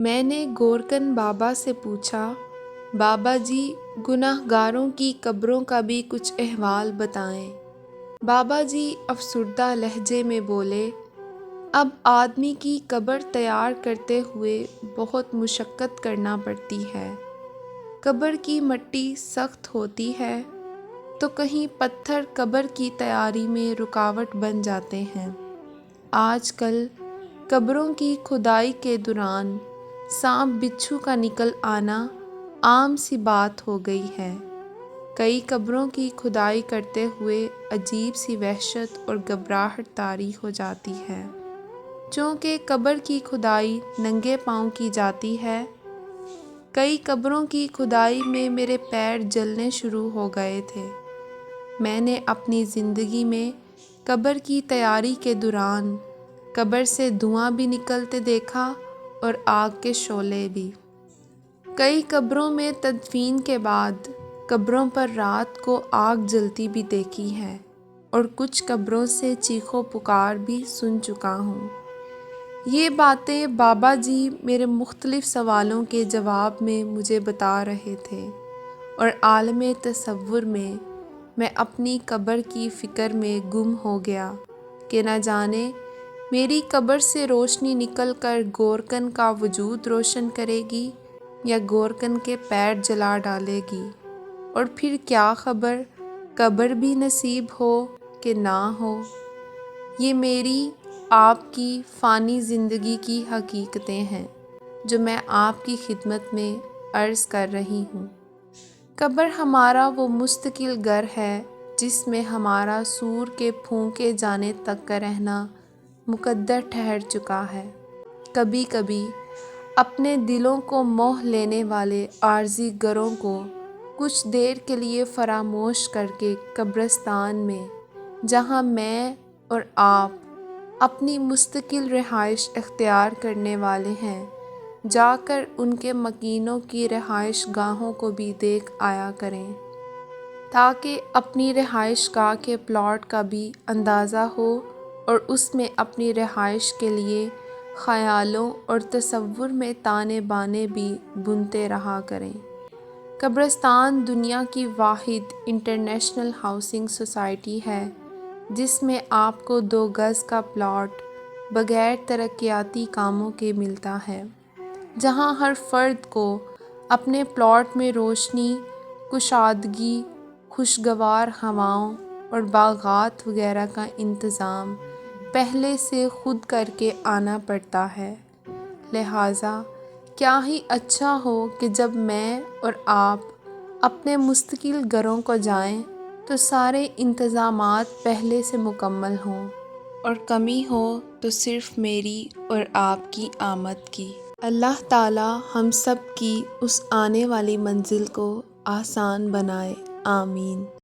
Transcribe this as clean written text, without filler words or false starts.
میں نے گورکن بابا سے پوچھا، بابا جی گناہگاروں کی قبروں کا بھی کچھ احوال بتائیں۔ بابا جی افسردہ لہجے میں بولے، اب آدمی کی قبر تیار کرتے ہوئے بہت مشقت کرنا پڑتی ہے۔ قبر کی مٹی سخت ہوتی ہے تو کہیں پتھر قبر کی تیاری میں رکاوٹ بن جاتے ہیں۔ آج کل قبروں کی کھدائی کے دوران سانپ بچھو کا نکل آنا عام سی بات ہو گئی ہے۔ کئی قبروں کی کھدائی کرتے ہوئے عجیب سی وحشت اور گھبراہٹ طاری ہو جاتی ہے۔ چونکہ قبر کی کھدائی ننگے پاؤں کی جاتی ہے، کئی قبروں کی کھدائی میں میرے پیر جلنے شروع ہو گئے تھے۔ میں نے اپنی زندگی میں قبر کی تیاری کے دوران قبر سے دھواں بھی نکلتے دیکھا اور آگ کے شعلے بھی۔ کئی قبروں میں تدفین کے بعد قبروں پر رات کو آگ جلتی بھی دیکھی ہے اور کچھ قبروں سے چیخو پکار بھی سن چکا ہوں۔ یہ باتیں بابا جی میرے مختلف سوالوں کے جواب میں مجھے بتا رہے تھے، اور عالم تصور میں اپنی قبر کی فکر میں گم ہو گیا کہ نہ جانے میری قبر سے روشنی نکل کر گورکن کا وجود روشن کرے گی یا گورکن کے پیر جلا ڈالے گی، اور پھر کیا خبر قبر بھی نصیب ہو کہ نہ ہو۔ یہ میری آپ کی فانی زندگی کی حقیقتیں ہیں جو میں آپ کی خدمت میں عرض کر رہی ہوں۔ قبر ہمارا وہ مستقل گھر ہے جس میں ہمارا سور کے پھونکے جانے تک کا رہنا مقدر ٹھہر چکا ہے۔ کبھی کبھی اپنے دلوں کو موہ لینے والے عارضی گھروں کو کچھ دیر کے لیے فراموش کر کے قبرستان میں، جہاں میں اور آپ اپنی مستقل رہائش اختیار کرنے والے ہیں، جا کر ان کے مکینوں کی رہائش گاہوں کو بھی دیکھ آیا کریں، تاکہ اپنی رہائش گاہ کے پلاٹ کا بھی اندازہ ہو اور اس میں اپنی رہائش کے لیے خیالوں اور تصور میں تانے بانے بھی بنتے رہا کریں۔ قبرستان دنیا کی واحد انٹرنیشنل ہاؤسنگ سوسائٹی ہے جس میں آپ کو 2 گز کا پلاٹ بغیر ترقیاتی کاموں کے ملتا ہے، جہاں ہر فرد کو اپنے پلاٹ میں روشنی، کشادگی، خوشگوار ہواؤں اور باغات وغیرہ کا انتظام پہلے سے خود کر کے آنا پڑتا ہے۔ لہٰذا کیا ہی اچھا ہو کہ جب میں اور آپ اپنے مستقل گھروں کو جائیں تو سارے انتظامات پہلے سے مکمل ہوں، اور کمی ہو تو صرف میری اور آپ کی آمد کی۔ اللہ تعالیٰ ہم سب کی اس آنے والی منزل کو آسان بنائے، آمین۔